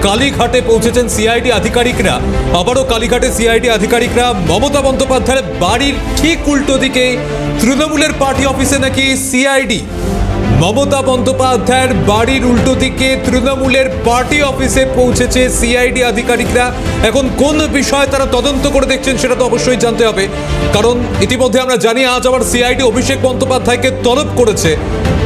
কালীঘাটে পৌঁছেছেন সিআইডি আধিকারিকরা। আবারও কালীঘাটে সিআইডি আধিকারিকরা মমতা বন্দ্যোপাধ্যায়ের বাড়ির ঠিক উল্টো দিকে তৃণমূলের পার্টি অফিসে নাকি সিআইডি। মমতা বন্দ্যোপাধ্যায়ের বাড়ির উল্টো দিকে তৃণমূলের পার্টি অফিসে পৌঁছেছে সিআইডি আধিকারিকরা। এখন কোন বিষয়ে তারা তদন্ত করে দেখছেন সেটা তো অবশ্যই জানতে হবে, কারণ ইতিমধ্যে আমরা জানি আজ আবার সিআইডি অভিষেক বন্দ্যোপাধ্যায়কে তলব করেছে।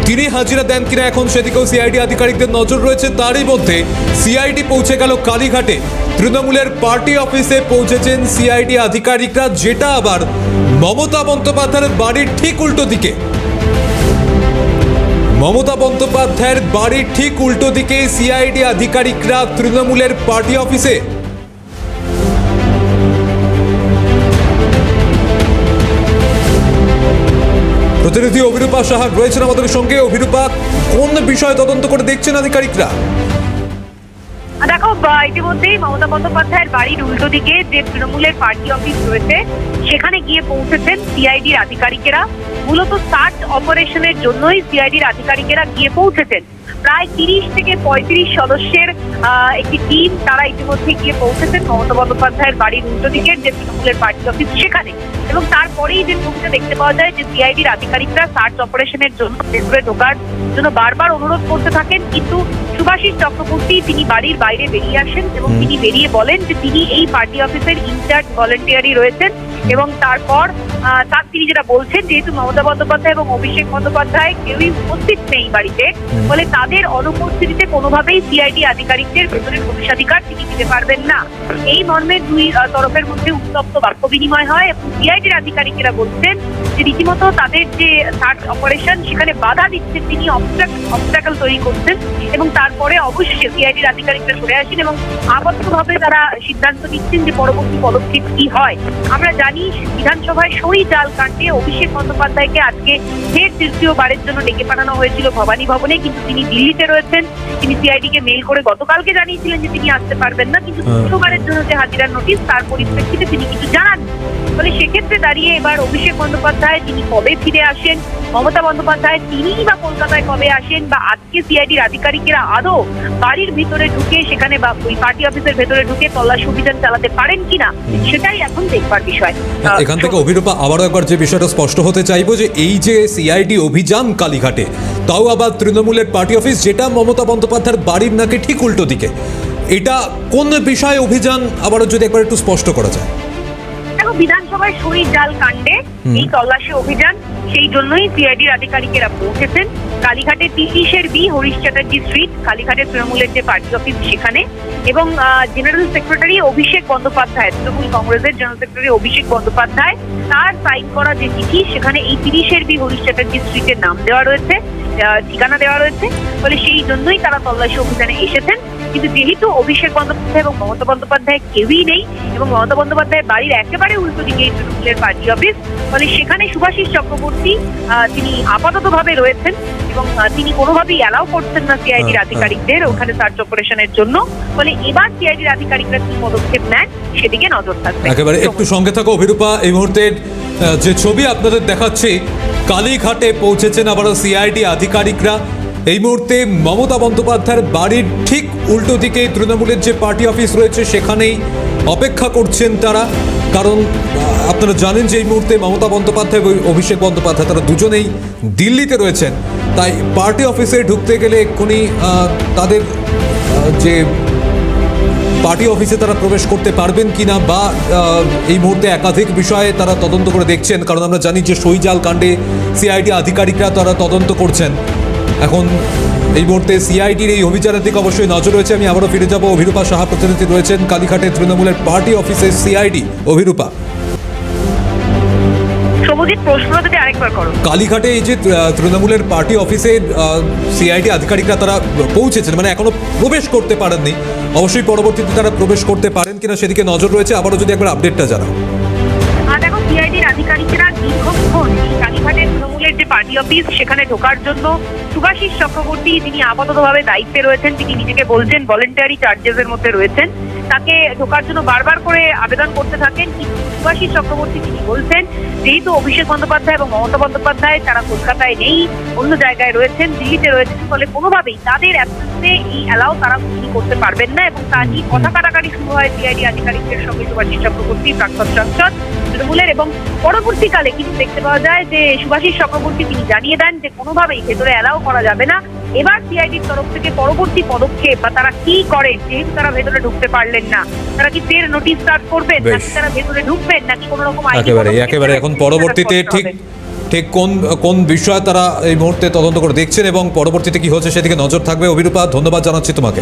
তিনি হাজিরা দেন কিনা এখন সেদিকেও সিআইডি আধিকারিকদের নজর রয়েছে। তারই মধ্যে সিআইডি পৌঁছে গেল কালীঘাটে, তৃণমূলের পার্টি অফিসে পৌঁছেছেন সিআইডি আধিকারিকরা, যেটা আবার মমতা বন্দ্যোপাধ্যায়ের বাড়ির ঠিক উল্টো দিকে। মমতা বন্দ্যোপাধ্যায়ের বাড়ির ঠিক উল্টো দিকে সিআইডি আধিকারিকরা তৃণমূলের পার্টি অফিসে। প্রতিনিধি অভিরূপা সাহা রয়েছেন আমাদের সঙ্গে। অভিরূপা, কোন বিষয় তদন্ত করে দেখছেন আধিকারিকরা? দেখো, ইতিমধ্যেই মমতা বন্দ্যোপাধ্যায়ের বাড়ির উল্টো দিকে যে তৃণমূলের পার্টি অফিস রয়েছে সেখানে গিয়ে পৌঁছেছেন সিআইডির আধিকারিকেরা। মূলত সার্চ অপারেশনের জন্যই সিআইডির আধিকারিকেরা গিয়ে পৌঁছেছেন। প্রায় 30 থেকে 35 সদস্যের একটি টিম তারা ইতিমধ্যে গিয়ে পৌঁছেছেন মমতা বন্দ্যোপাধ্যায়ের বাড়ির উল্টো দিকের যে তৃণমূলের পার্টি অফিস সেখানে। এবং তারপরেই যে ছবিটা দেখতে পাওয়া যায় যে সিআইডির আধিকারিকরা সার্চ অপারেশনের জন্য ভেতরে ঢোকার জন্য বারবার অনুরোধ করতে থাকেন, কিন্তু সুভাষিস চক্রবর্তী তিনি বাড়ির বাইরে বেরিয়ে আসেন এবং তিনি বেরিয়ে বলেন যে তিনি এই পার্টি অফিসের ইনচার্জ ভলেন্টিয়ারই রয়েছেন। এবং তারপর তিনি যেটা বলছেন, যেহেতু মমতা বন্দ্যোপাধ্যায় এবং অভিষেক বন্দ্যোপাধ্যায় কেউই উপস্থিত নেই বাড়িতে, ফলে তাদের অনুপস্থিতিতে কোনোভাবেই সিআইডি আধিকারিকদের ভেতরের প্রবেশাধিকার তিনি দিতে পারবেন না। এই মর্মে দুই তরফের মধ্যে উত্তপ্ত বাক্য বিনিময় হয় এবং সিআইডির আধিকারিকেরা বলছেন যে রীতিমতো তাদের যে সার্চ অপারেশন সেখানে বাধা দিচ্ছেন, তিনি অবস্ট্যাকল তৈরি করছেন। এবং তারপরে অবশ্যই সিআইডির আধিকারিকরা সরে আসেন এবং আবদ্ধভাবে তারা সিদ্ধান্ত নিচ্ছেন যে পরবর্তী পদক্ষেপ কি হয়। আমরা জানি বিধানসভায় সই জাল কাণ্ডে অভিষেক বন্দ্যোপাধ্যায়কে আজকে ফের তৃতীয়বারের জন্য ডেকে পাঠানো হয়েছিল ভবানী ভবনে, কিন্তু তিনি দিল্লিতে রয়েছেন। তিনি সিআইডিকে মেইল করে গতকালকে জানিয়েছিলেন যে তিনি আসতে পারবেন না, কিন্তু তৃতীয়বারের জন্য যে হাজিরার নোটিশ তার পরিপ্রেক্ষিতে তিনি কিছু জানান। ফলে সেক্ষেত্রে দাঁড়িয়ে এবার অভিষেক বন্দ্যোপাধ্যায় তিনি কবে ফিরে আসেন, মমতা বন্দ্যোপাধ্যায় তিনিই বা কলকাতায় কবে আসেন, বা আজকে সিআইডির আধিকারিকেরা আদৌ বাড়ির ভিতরে ঢুকে সেখানে বা ওই পার্টি অফিসের ভেতরে ঢুকে তল্লাশি অভিযান চালাতে পারেন কিনা, সেটাই এখন দেখবার বিষয়। এখান থেকে অভিরূপা আবারও একবার যে বিষয়টা স্পষ্ট হতে চাইবো, যে এই যে সিআইডি অভিযান কালীঘাটে, তাও আবার তৃণমূলের পার্টি অফিস, যেটা মমতা বন্দ্যোপাধ্যায়ের বাড়ির নাকি ঠিক উল্টো দিকে, এটা কোন বিষয়ে অভিযান আবারও যদি একবার একটু স্পষ্ট করা যায়? দেখো, বিধানসভায় সই জাল কাণ্ডে এই তল্লাশি অভিযান সেই জন্যই সিআইডির আধিকারিকেরা পৌঁছেছেন কালীঘাটের 30 বি হরিশ চ্যাটার্জি স্ট্রিট, কালীঘাটের তৃণমূলের যে পার্টি অফিস সেখানে। এবং জেনারেল সেক্রেটারি অভিষেক বন্দ্যোপাধ্যায়, তৃণমূল কংগ্রেসের জেনারেল সেক্রেটারি অভিষেক বন্দ্যোপাধ্যায়, তার সাইন করা যে চিঠি সেখানে এই 30 বি হরিশ চ্যাটার্জি স্ট্রিটের নাম দেওয়া রয়েছে, ঠিকানা দেওয়া রয়েছে। ফলে সেই জন্যই তারা তল্লাশি অভিযানে এসেছেন। কিন্তু যেহেতু অভিষেক বন্দ্যোপাধ্যায় এবং মমতা বন্দ্যোপাধ্যায় কেউই নেই এবং মমতা বন্দ্যোপাধ্যায়ের বাড়ির একেবারে উল্টো দিকে তৃণমূলের পার্টি অফিস, ফলে সেখানে শুভাশিস চক্রবর্তী তিনি আপাততভাবে রয়েছেন এবং তিনি কোনোভাবেই অ্যালাউ করছেন না সিআইডির আধিকারিকদের ওখানে সার্চ অপারেশনের জন্য। ফলে এবার সিআইডির আধিকারিকরা কি পদক্ষেপ নেন সেদিকে নজর থাকবে। একেবারে একটু সঙ্গে থাকো অভিরূপা। এই মুহূর্তে যে ছবি আপনাদের দেখাচ্ছি, কালীঘাটে পৌঁছেছেন আবারও সিআইডি আধিকারিকরা। এই মুহূর্তে মমতা বন্দ্যোপাধ্যায়ের বাড়ির ঠিক উল্টো দিকে তৃণমূলের যে পার্টি অফিস রয়েছে সেখানেই অপেক্ষা করছেন তারা, কারণ আপনারা জানেন যে এই মুহূর্তে মমতা বন্দ্যোপাধ্যায় এবং অভিষেক বন্দ্যোপাধ্যায় তারা দুজনেই দিল্লিতে রয়েছেন। তাই পার্টি অফিসে ঢুকতে গেলে এক্ষুনি তাদের যে পার্টি অফিসে তারা প্রবেশ করতে পারবেন কিনা, বা এই মুহূর্তে একাধিক বিষয়ে তারা তদন্ত করে দেখছেন, কারণ আমরা জানি যে সই জাল কাণ্ডে সিআইডি আধিকারিকরা তারা তদন্ত করছেন। এখন এই মুহূর্তে সিআইডির এই অভিযানের দিকে অবশ্যই নজর রয়েছে। আমি আবারও ফিরে যাব, অভিরূপা সাহা প্রতিনিধি রয়েছেন কালীঘাটে তৃণমূলের পার্টি অফিসে সিআইডি। অভিরূপা, প্রশ্ন যদি আরেকবার করো। কালীঘাটে এই যে তৃণমূলের পার্টি অফিসে সিআইডি আধিকারিকরা তারা পৌঁছেছেন, মানে এখনো প্রবেশ করতে পারেননি, অবশ্যই পরবর্তীতে তারা প্রবেশ করতে পারেন কিনা সেদিকে নজর রয়েছে। আবারও যদি একবার আপডেটটা জানাও। দেখো, সিআইডির আধিকারিকেরা দীর্ঘক্ষণ কালীঘাটের তৃণমূলের যে পার্টি অফিস সেখানে ঢোকার জন্য শুভাশিস চক্রবর্তী তিনি আপাততভাবে দায়িত্বে রয়েছেন, তিনি নিজেকে বলছেন ভলেন্টারি চার্জেসের মধ্যে রয়েছেন, তাকে ঢোকার জন্য বারবার করে আবেদন করতে থাকেন। কিন্তু শুভাশিস চক্রবর্তী তিনি বলছেন যেহেতু অভিষেক বন্দ্যোপাধ্যায় এবং মমতা বন্দ্যোপাধ্যায় তারা কলকাতায় নেই, অন্য জায়গায় রয়েছেন, দিল্লিতে রয়েছেন, ফলে কোনোভাবেই তাদের অ্যাবসেন্স মুহূর্তে এই অ্যালাউ তারা শুরু করতে পারবেন না, এবং তা নিয়ে কথা কাটাকাটি শুরু হয় সিআইডি আধিকারিকদের সঙ্গে শুভাশিস চক্রবর্তী, প্রাক্তন সাংসদ তৃণমূলের। এবং পরবর্তীকালে কিন্তু দেখতে পাওয়া যায় যে শুভাশিস চক্রবর্তী তিনি জানিয়ে দেন যে কোনোভাবেই ভেতরে অ্যালাউ করা যাবে না। এবার সিআইডির তরফ থেকে পরবর্তী পদক্ষেপ বা তারা কি করে, যেহেতু তারা ভেতরে ঢুকতে পারলেন না, তারা কি ফের নোটিশ সার্ভ করবেন, বেশ। নাকি তারা ভেতরে ঢুকবেন, নাকি কোনো রকম একেবারে এখন পরবর্তীতে ঠিক ঠিক কোন বিষয় তারা এই মুহূর্তে তদন্ত করে দেখছেন এবং পরবর্তীতে কি হচ্ছে সেদিকে নজর থাকবে। অভিরূপা, ধন্যবাদ জানাচ্ছি তোমাকে।